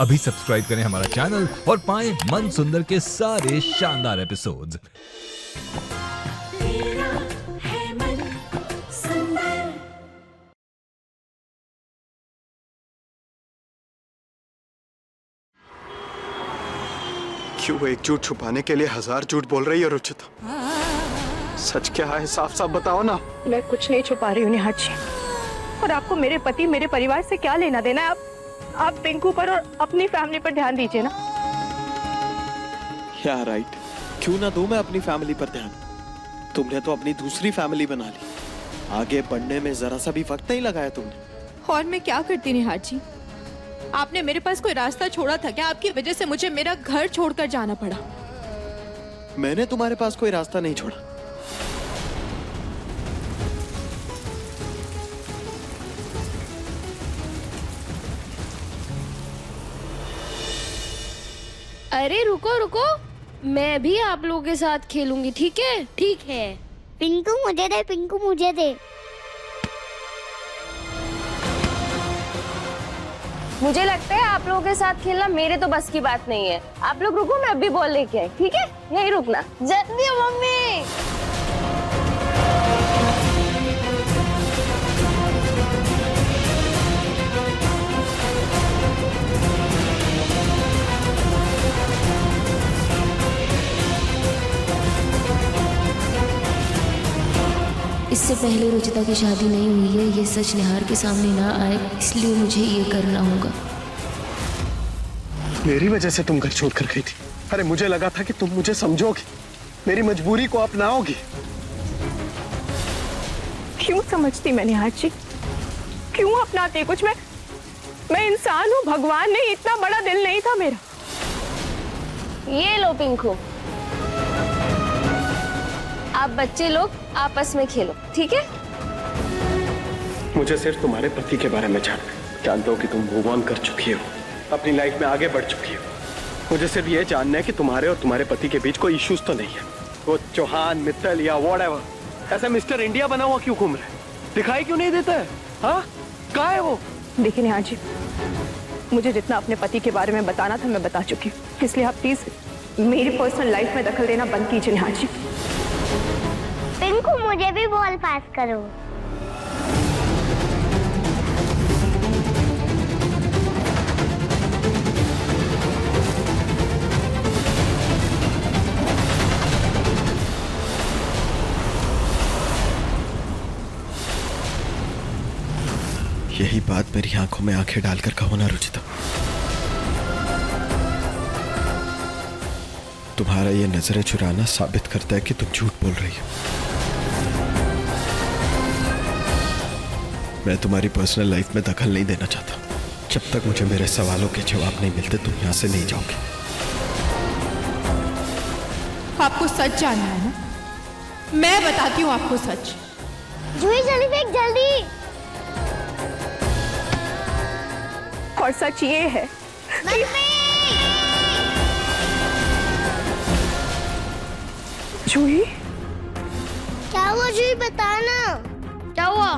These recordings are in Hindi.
अभी सब्सक्राइब करें हमारा चैनल और पाएं मन सुंदर के सारे शानदार एपिसोड्स। मेरा है मन सुंदर। क्यों एक झूठ छुपाने के लिए 1000 झूठ बोल रही है रुचिता? सच क्या है, साफ साफ बताओ ना। मैं कुछ नहीं छुपा रही हूँ निहार जी, और आपको मेरे पति मेरे परिवार से क्या लेना देना है? आप पिंकू पर और अपनी फैमिली पर ध्यान दीजिए ना। या राइट, क्यों ना दूं मैं अपनी फैमिली पर ध्यान। तुमने तो अपनी दूसरी फैमिली बना ली, आगे बढ़ने में जरा सा भी वक्त नहीं लगाया तुमने। और मैं क्या करती निहार जी, आपने मेरे पास कोई रास्ता छोड़ा था क्या? आपकी वजह से मुझे मेरा घर छोड़कर जाना पड़ा। मैंने तुम्हारे पास कोई रास्ता नहीं छोड़ा। अरे रुको रुको, मैं भी आप लोगों के साथ खेलूंगी, ठीक है? ठीक है। पिंकू मुझे दे, पिंकू मुझे दे। मुझे लगता है आप लोगों के साथ खेलना मेरे तो बस की बात नहीं है। आप लोग रुको, मैं अभी बॉल लेके आई, ठीक है? यही रुकना। जल्दी मम्मी। इससे पहले रुचिता की शादी नहीं हुई है, ये सच निहार के सामने ना आए, इसलिए मुझे ये करना होगा। मेरी वजह से तुम घर छोड़कर गई थी। अरे मुझे लगा था कि तुम मुझे समझोगी, मेरी मजबूरी को अपनाओगी। क्यों समझती मैं निहार जी? क्यों अपनाती कुछ? मैं इंसान हूँ, भगवान नहीं, इतना बड़ा दिल नहीं था मेरा। ये लो पिंकू, आप बच्चे लोग आपस में खेलो, ठीक है? मुझे सिर्फ तुम्हारे पति के बारे में जानते हो कि तुम मूव ऑन कर चुकी हो, अपनी लाइफ में आगे बढ़ चुकी हो। मुझे सिर्फ ये जानना है कि तुम्हारे और तुम्हारे पति के बीच कोई इश्यूज तो नहीं है। वो चौहान, मित्तल या व्हाटएवर, ऐसा मिस्टर इंडिया बना हुआ क्यों घूम रहा है? दिखाई क्यों नहीं देता है? हाँ, कहाँ है वो? देखिए निहार जी, मुझे जितना अपने पति के बारे में बताना था मैं बता चुकी हूँ, इसलिए आप प्लीज मेरी पर्सनल लाइफ में दखल देना बंद कीजिए निहार जी। पिंकू मुझे भी बॉल पास करो। यही बात मेरी आंखों में आंखें डालकर कहो ना रुचिता। तुम्हारा ये नजरें चुराना साबित करता है कि तुम झूठ बोल रही हो। मैं तुम्हारी पर्सनल लाइफ में दखल नहीं देना चाहता। जब तक मुझे मेरे सवालों के जवाब नहीं मिलते तुम यहां से नहीं जाओगे। आपको सच जानना है ना? मैं बताती हूँ आपको सच। जूही जल्दी देख, जल्दी। और सच ये है, जूही क्या हुआ जूही, बताना। क्या हुआ?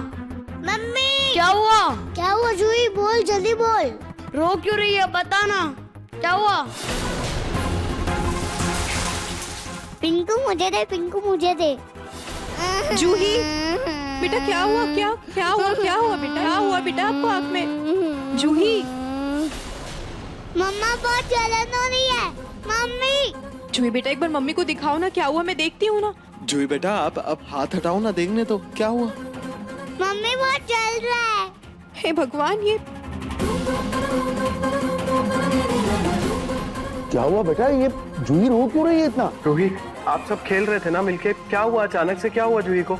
मम्मी क्या हुआ? क्या हुआ जूही, बोल जल्दी बोल। रो क्यों रही है? बताना, क्या हुआ? पिंकू मुझे दे, पिंकू मुझे दे। जूही बेटा, क्या हुआ? क्या हुआ बेटा? क्या हुआ बेटा आपको आँख में? जूही, मम्मा बहुत जलन हो रही है। मम्मी जूही बेटा एक बार मम्मी को दिखाओ ना, क्या हुआ? मैं देखती हूँ ना। जूही बेटा आप अब हाथ हटाओ ना, देखने तो क्या हुआ। मम्मी बहुत जल रहा है। हे भगवान, ये क्या हुआ बेटा? ये जूही रो क्यों रही है इतना? जूही, आप सब खेल रहे थे ना मिलके, क्या हुआ अचानक से? क्या हुआ जूही को?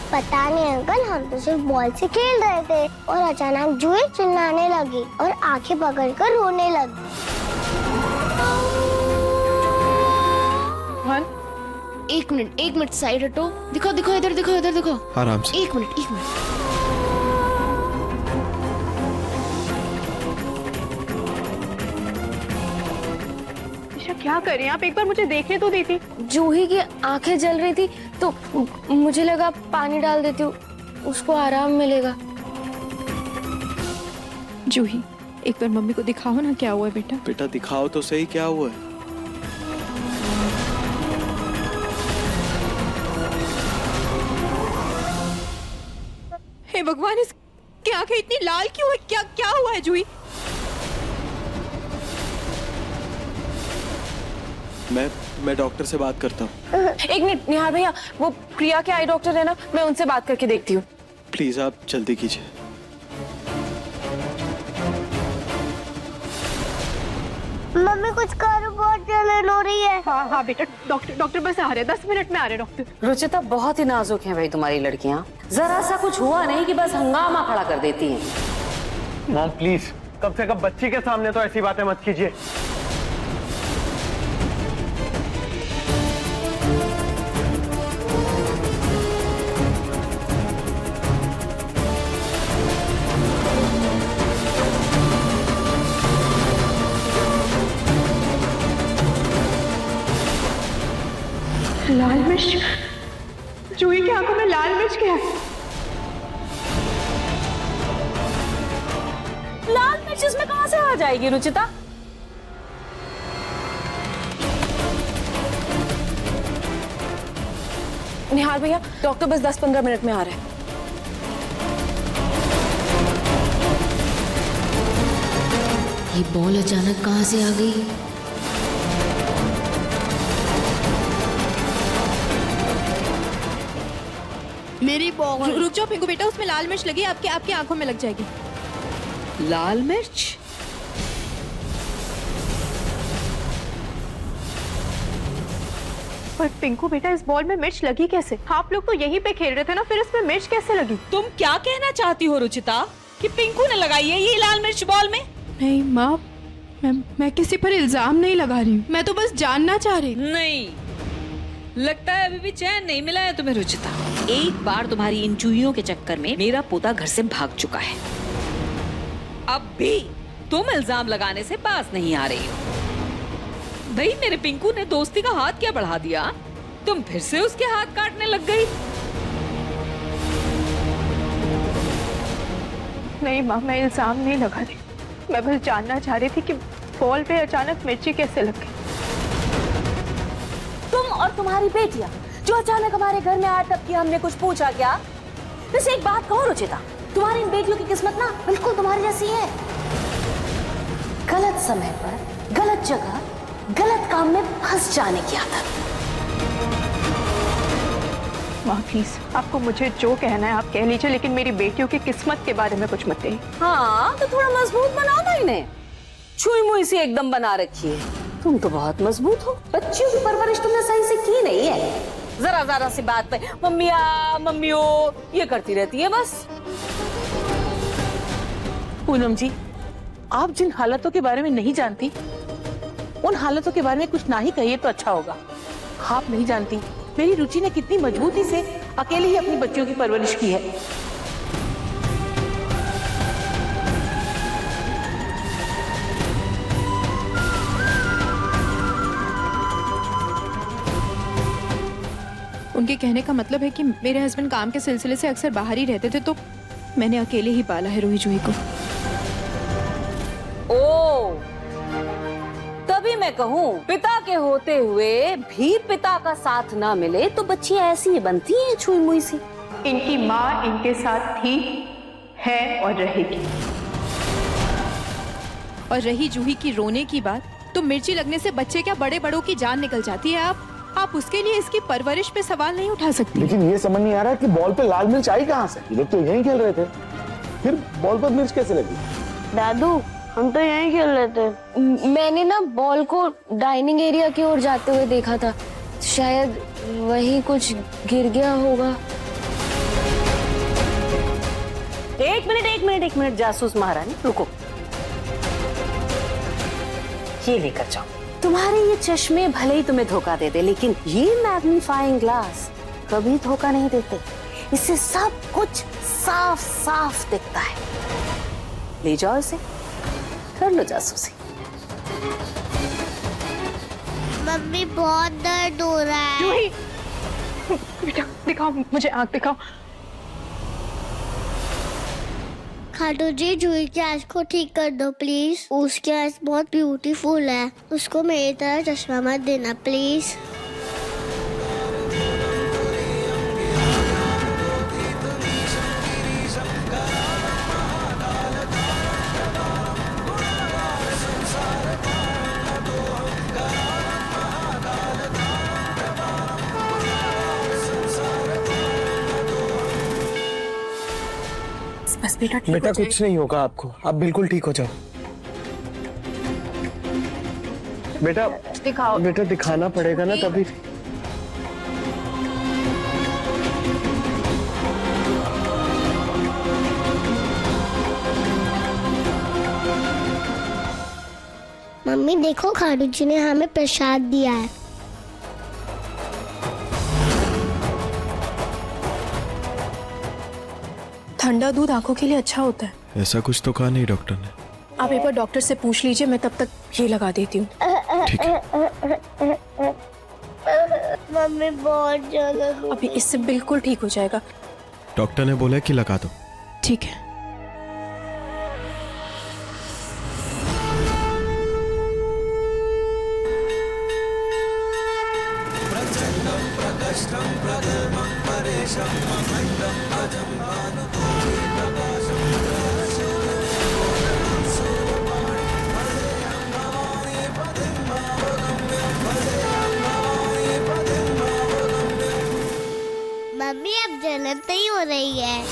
पता नहीं अंकल, हम तो सिर्फ बॉल से खेल रहे थे और अचानक जूही चिल्लाने लगी और आंखें पकड़कर रोने लगी। एक मिनट साइड हटो। दिखो इधर देखो। आराम से। एक मिनट। क्या कर रही हैं आप? एक बार मुझे देखने तो देती। जूही की आंखें जल रही थी तो मुझे लगा पानी डाल देती हूँ, उसको आराम मिलेगा। जूही, एक बार मम्मी को दिखाओ ना क्या हुआ है बेटा। बेटा दिखाओ तो सही क्या हुआ है। हे भगवान, इसकी आंखें इतनी लाल क्यों है? क्या क्या हुआ है जूही? मैं डॉक्टर से बात करता हूँ। एक मिनट निहार भैया, वो प्रिया के आई डॉक्टर है ना, मैं उनसे बात करके देखती हूँ। प्लीज आप जल्दी कीजिए। मम्मी कुछ करो, बहुत जलन हो रही है। हाँ हाँ बेटा, डॉक्टर बस आ रहे हैं, 10 मिनट में आ रहे हैं डॉक्टर। रुचिता बहुत ही नाजुक हैं भाई तुम्हारी लड़कियां। जरा सा कुछ हुआ नहीं कि बस हंगामा खड़ा कर देती हैं। मॉम प्लीज, कम से कम बच्ची के सामने तो ऐसी बातें मत कीजिए। लाल मिर्च? जूही की आंखों में लाल मिर्च क्या है? लाल मिर्च इसमें कहां से आ जाएगी रुचिता? निहार भैया, डॉक्टर बस 10-15 मिनट में आ रहे हैं। ये बॉल अचानक कहाँ से आ गई? मेरी बॉल। रुक जाओ पिंकू बेटा, उसमें लाल मिर्च लगी, आपकी आंखों में लग जाएगी। लाल मिर्च? पर पिंकू बेटा, इस बॉल में मिर्च लगी कैसे? आप लोग तो यहीं पे खेल रहे थे ना, फिर इसमें मिर्च कैसे लगी? तुम क्या कहना चाहती हो रुचिता कि पिंकू ने लगाई है ये लाल मिर्च बॉल में? नहीं माँ, मैं किसी पर इल्जाम नहीं लगा रही हूँ, मैं तो बस जानना चाह रही। नहीं, लगता है अभी भी चैन नहीं मिला है तुम्हें रुचिता। एक बार तुम्हारी इन चूहियों के चक्कर में मेरा पोता घर से भाग चुका है। अब भी तुम इल्जाम लगाने से पास नहीं आ रही हो। भाई मेरे पिंकू ने दोस्ती का हाथ क्या बढ़ा दिया, तुम फिर से उसके हाथ काटने लग गई। नहीं माँ, मैं इल्जाम नहीं लगा रही, मैं बस जानना चाह रही थी कि बॉल पे अचानक मिर्ची कैसे लग गई। तुम और तुम्हारी बेटियां जो अचानक हमारे घर में आए, तब कि हमने कुछ पूछा क्या? वैसे एक बात कहो रुचिता, तुम्हारी इन बेटियों की किस्मत ना बिल्कुल तुम्हारी जैसी है। गलत समय पर गलत जगह गलत काम में फंस जाने की आदत। माँ प्लीज, आपको मुझे जो कहना है आप कह लीजिए, लेकिन मेरी बेटियों की किस्मत के बारे में कुछ मत कहिए। हाँ तो थोड़ा मजबूत बनाओ ना इन्हें, छुई मुई सी एकदम बना रखी है। तुम तो बहुत मजबूत हो, बच्चियों की परवरिश तुमने सही से की नहीं है। जरा जरा सी बात पे मम्मिया मम्मियो ये करती रहती है बस। पूनम जी, आप जिन हालातों के बारे में नहीं जानती, उन हालातों के बारे में कुछ ना ही कहिए तो अच्छा होगा। आप नहीं जानती मेरी रुचि ने कितनी मजबूती से अकेले ही अपनी बच्चियों की परवरिश की है। उनके कहने का मतलब है कि मेरे हस्बैंड काम के सिलसिले से अक्सर बाहर ही रहते थे, तो मैंने अकेले ही पाला है रूही जूही को। ओ, तभी मैं कहूँ पिता के होते हुए भी पिता का साथ ना मिले तो बच्ची ऐसी ही बनती है, छुई मुई सी। इनकी माँ इनके साथ थी, है और रहेगी। और रही जूही की रोने की बात, तो मिर्ची लगने से बच्चे क्या बड़े बड़ों की जान निकल जाती है। आप उसके लिए इसकी परवरिश पे सवाल नहीं उठा सकती। लेकिन ये समझ नहीं आ रहा कि बॉल पे लाल मिर्च आई कहाँ से? ये लोग तो यहीं खेल रहे थे, फिर बॉल पर मिर्च कैसे लगी? दादू, हम तो यहीं खेल रहे थे। मैंने ना बॉल को डाइनिंग एरिया की ओर जाते हुए देखा था, शायद वहीं कुछ गिर गया होगा। एक मिनट जासूस महारानी, रुको, ये लेकर जाओ। तुम्हारे ये चश्मे भले ही तुम्हें धोखा दे दे, लेकिन ये मैग्नीफाइंग ग्लास कभी धोखा नहीं देते। इससे सब कुछ साफ साफ दिखता है। ले जाओ इसे, कर लो जासूसी। मम्मी बहुत दर्द हो रहा है। जूही, बेटा दिखाओ मुझे, आँख दिखाओ। खाटू जी जूही की आँख को ठीक कर दो प्लीज। उसकी आँख बहुत ब्यूटीफुल है, उसको मेरी तरह चश्मा मत देना प्लीज। बस बेटा बेटा कुछ नहीं होगा आपको, आप बिल्कुल ठीक हो जाओ। बेटा दिखाओ। बेटा दिखाना पड़ेगा ना तभी। मम्मी देखो खाटू जी ने हमें प्रसाद दिया है। ठंडा दूध आंखों के लिए अच्छा होता है। ऐसा कुछ तो कहा नहीं डॉक्टर ने। आप एक बार डॉक्टर से पूछ लीजिए, मैं तब तक ये लगा देती हूँ। ठीक है। मम्मी बहुत ज्यादा अभी इससे बिल्कुल ठीक हो जाएगा। डॉक्टर ने बोला कि लगा दो। ठीक है। मम्मी अब जलन नहीं हो रही है।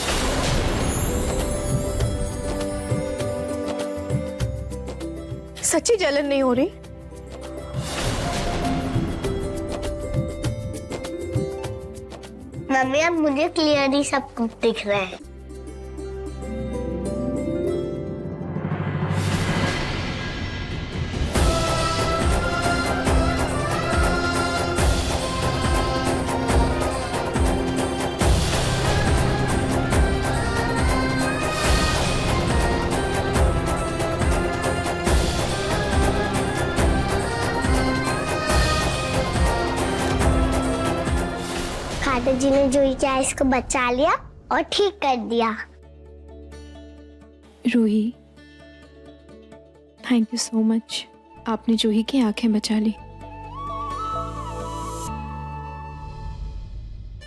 सच्ची जलन नहीं हो रही? मम्मी अब मुझे क्लियरली सब कुछ दिख रहा है। खाटू जी ने जूही की आइस को बचा लिया और ठीक कर दिया। Ruhi, thank you so much. आपने जूही की आंखें बचा ली।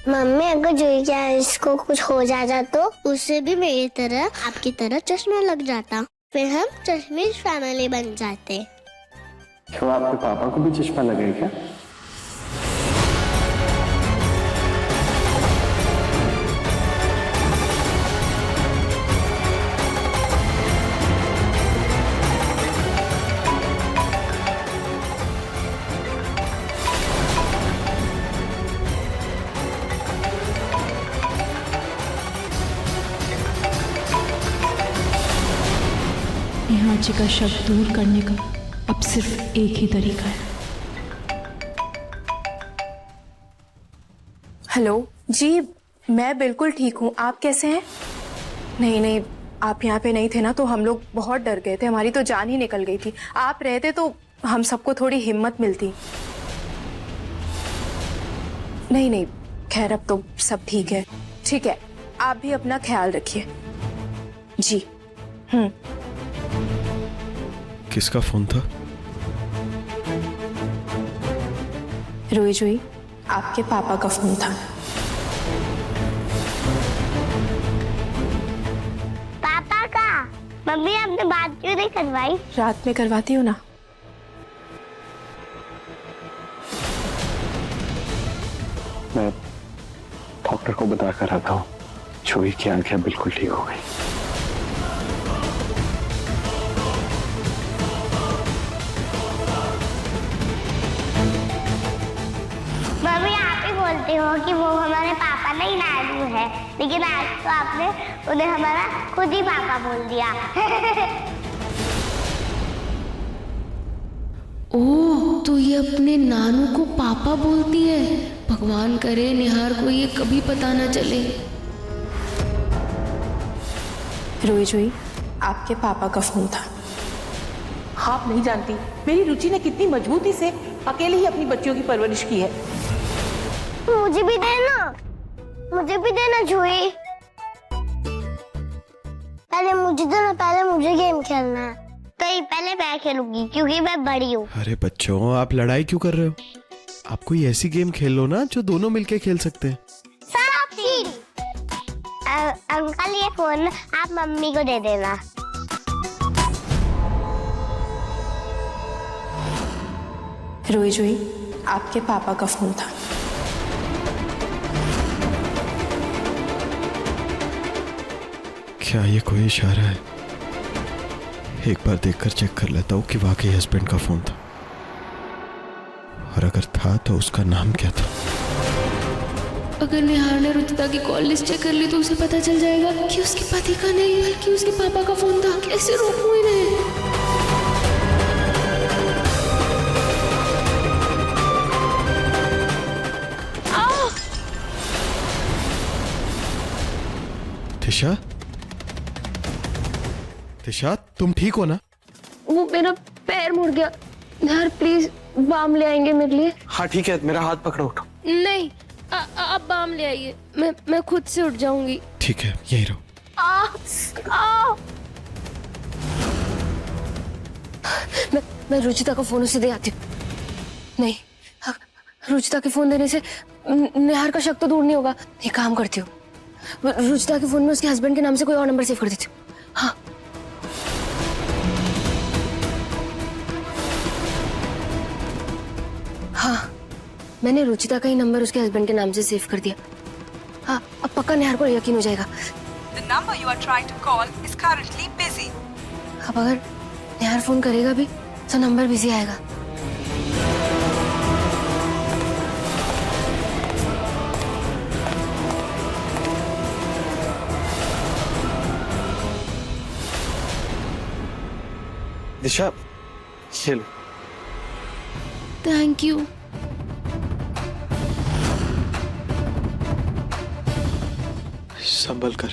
मम्मी अगर जूही की आइस को कुछ हो जाता तो उसे भी मेरी तरह आपकी तरह चश्मा लग जाता, फिर हम चश्मिश फैमिली बन जाते। क्यों आपके पापा को भी चश्मा लगे क्या? नेहा जी का शक दूर करने का अब सिर्फ एक ही तरीका है। हेलो जी, मैं बिल्कुल ठीक हूँ। आप कैसे हैं? नहीं नहीं, आप यहाँ पे नहीं थे ना तो हम लोग बहुत डर गए थे, हमारी तो जान ही निकल गई थी। आप रहते तो हम सबको थोड़ी हिम्मत मिलती। नहीं नहीं, खैर अब तो सब ठीक है। ठीक है, आप भी अपना ख्याल रखिए जी। किसका फोन था? रोई जोई, आपके पापा का फोन था। पापा का? मम्मी आपने बात क्यों नहीं करवाई? रात में करवाती हूँ ना। मैं डॉक्टर को बता कर आता हूँ, जूही की आंखें बिल्कुल ठीक हो गई। मम्मी आप ही बोलते हो कि वो हमारे पापा नहीं नानू है, लेकिन आज तो आपने उन्हें हमारा खुद ही पापा बोल दिया। ओह, तो ये अपने नानू को पापा बोलती है। भगवान करे निहार को ये कभी पता ना चले। रोई जोई, आपके पापा का फोन था। आप नहीं जानती मेरी रुचि ने कितनी मजबूती से अकेले ही अपनी बच्चियों की परवरिश की है। मुझे भी देना, मुझे भी देना जूही। पहले मुझे दो ना, पहले मुझे गेम खेलना है। तो पहले मैं खेलूंगी क्योंकि मैं बड़ी हूँ। अरे बच्चों, आप लड़ाई क्यों कर रहे हो? आप कोई ऐसी गेम खेल लो ना जो दोनों मिलके खेल सकते हैं। सांप सीढ़ी। अंकल ये फोन आप मम्मी को दे देना। रोई जोई, आपके पापा का फोन था। क्या ये कोई इशारा है? एक बार देखकर चेक कर लेता हूँ कि वाकई हस्बैंड का फोन था, और अगर था तो उसका नाम क्या था। अगर निहार ने रुचिता की कॉल लिस्ट चेक कर ली तो उसे पता चल जाएगा कि उसके पति का नहीं बल्कि उसके पापा का फोन था। कैसे रोकूं इन्हें? तिशा, तिशा, तुम ठीक हो ना? वो मेरा पैर मुड़ गया। यार प्लीज बाम ले आएंगे मेरे लिए? हाँ ठीक है, मेरा हाथ पकड़ो, उठो। नहीं, आप बाम ले आइए, मैं खुद से उठ जाऊंगी। ठीक है, यही रहो। मैं रुचिता का फोन उसे दे आती हूँ। नहीं, रुचिता के फोन देने से निहार का शक तो दूर नहीं होगा। एक काम करती हूँ, रुचिता के फोन में उसके हस्बैंड के नाम से कोई और नंबर सेव कर देती हूँ। हाँ हाँ, मैंने रुचिता का ही नंबर उसके हस्बैंड के नाम से सेव कर दिया। हाँ, अब पक्का निहार को यकीन हो जाएगा। The number you are trying to call is currently busy. अब अगर निहार फोन करेगा भी तो नंबर बिजी आएगा। दिशा, ये लो। Thank you. संभल कर।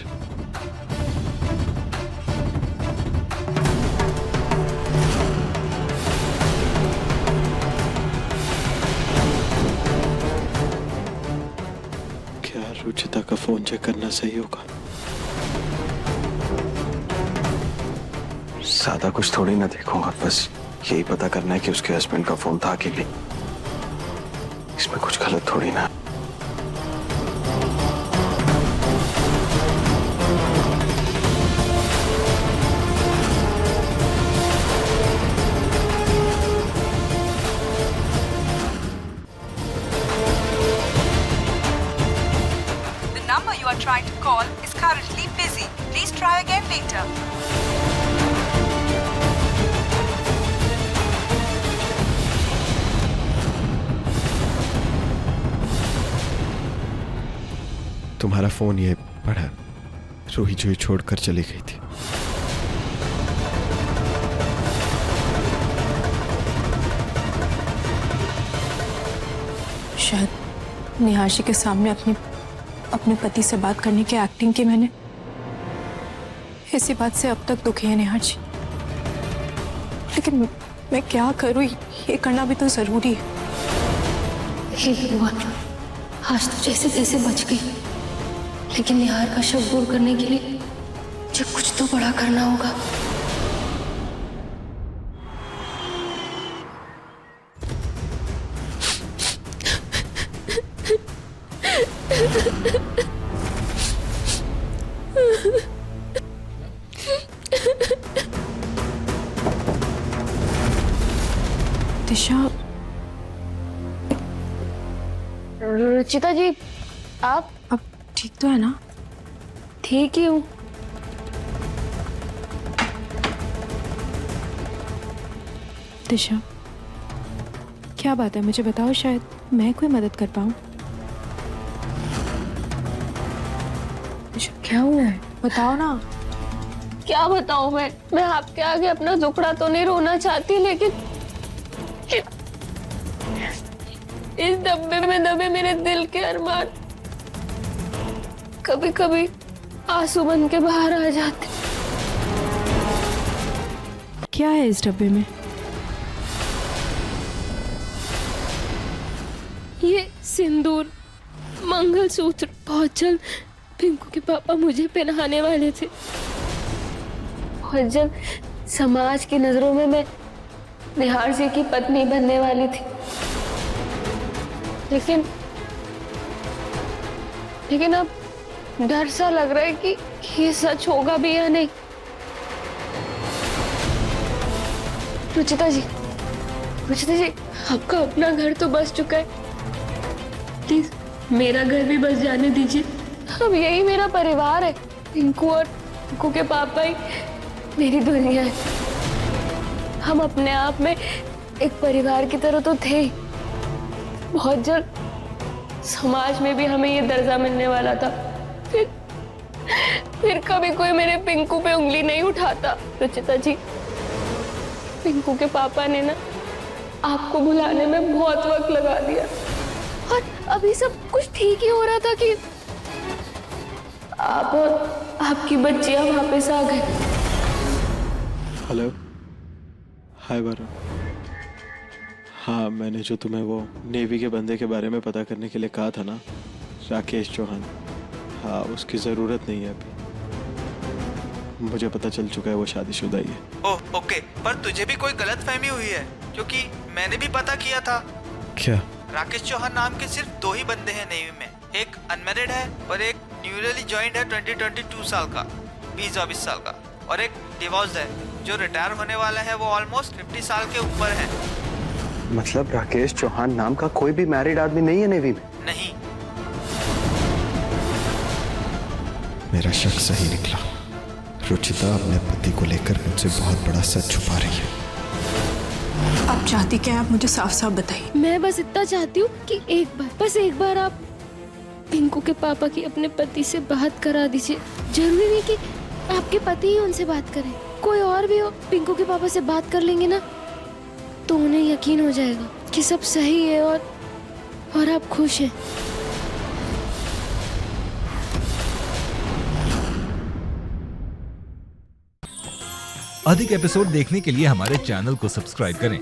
क्या रुचिता का फोन चेक करना सही होगा? ज्यादा कुछ थोड़ी ना देखूंगा, बस यही पता करना है कि उसके हस्बैंड का फोन था कि नहीं। इसमें कुछ गलत थोड़ी ना। The number you are trying to call is currently busy. Please try again later. तुम्हारा फोन ये पड़ा, रूही जोई छोड़कर चली गई थी। शायद निहाशी के सामने अपने पति से बात करने की एक्टिंग की मैंने। इसी बात से अब तक दुखी है निहार जी, लेकिन मैं क्या करूं, ये करना भी तो जरूरी है। हे भगवान, आज तो जैसे जैसे बच गई, लेकिन निहार का शक दूर करने के लिए मुझे कुछ तो बड़ा करना होगा। दिशा, रुचिता जी, आप अब ठीक तो है ना? ठीक ही हूँ। दिशा, क्या बात है, मुझे बताओ, शायद मैं कोई मदद कर पाऊँ। क्या हुआ है, बताओ ना। क्या बताऊँ मैं आपके आगे अपना दुखड़ा तो नहीं रोना चाहती, लेकिन इस डब्बे में दबे मेरे दिल के अरमान कभी कभी आंसू बन के बाहर आ जाते। क्या है इस डब्बे में? ये सिंदूर, मंगलसूत्र बहुत जल्द पिंकू के पापा मुझे पहनाने वाले थे। बहुत जल्द समाज की नजरों में मैं निहार जी की पत्नी बनने वाली थी, लेकिन अब डर सा लग रहा है कि ये सच होगा भी या नहीं। रुचिता जी, आपका अपना घर तो बस चुका है, प्लीज मेरा घर भी बस जाने दीजिए। अब यही मेरा परिवार है, पिंकू और पिंकू के पापा ही मेरी दुनिया है। हम अपने आप में एक परिवार की तरह तो थे ही। बहुत जल्द समाज में भी हमें ये दर्जा मिलने वाला था। फिर कभी कोई मेरे पिंकू पे उंगली नहीं उठाता। रुचिता जी, पिंकू के पापा ने ना आपको बुलाने में बहुत वक्त लगा दिया, और अभी सब कुछ ठीक ही हो रहा था कि आप और आपकी बच्चियां वापस आ गए। हेलो, हाय वरुण। हाँ, मैंने जो तुम्हें वो नेवी के बंदे के बारे में पता करने के लिए कहा था ना, राकेश चौहान, हाँ उसकी ज़रूरत नहीं है अभी। मुझे पता चल चुका है वो शादीशुदा ही है। ओह ओके, पर तुझे भी कोई गलतफहमी हुई है, क्योंकि मैंने भी पता किया था। क्या? राकेश चौहान नाम के सिर्फ 2 ही बंदे हैं नेवी में, एक अनमैरिड है और एक न्यूली ज्वाइंड है 22 साल का, 20-22 साल का, और एक डिवोर्स है जो रिटायर होने वाला है, वो ऑलमोस्ट 50 साल के ऊपर है। मतलब राकेश चौहान नाम का कोई भी मैरिड आदमी नहीं है नेवी में? नहीं। मेरा शक सही निकला। रुचिता अपने पति को लेकर मुझसे बहुत बड़ा सच छुपा रही है। आप चाहती क्या, आप मुझे साफ साफ बताइए। मैं बस इतना चाहती हूँ कि बस एक बार आप पिंकू के पापा की अपने पति से बात करा दीजिए। जरूरी नहीं कि आपके पति ही उनसे बात करें, कोई और भी हो, पिंकू के पापा से बात कर लेंगे ना तो उन्हें यकीन हो जाएगा कि सब सही है और आप खुश हैं। अधिक एपिसोड देखने के लिए हमारे चैनल को सब्सक्राइब करें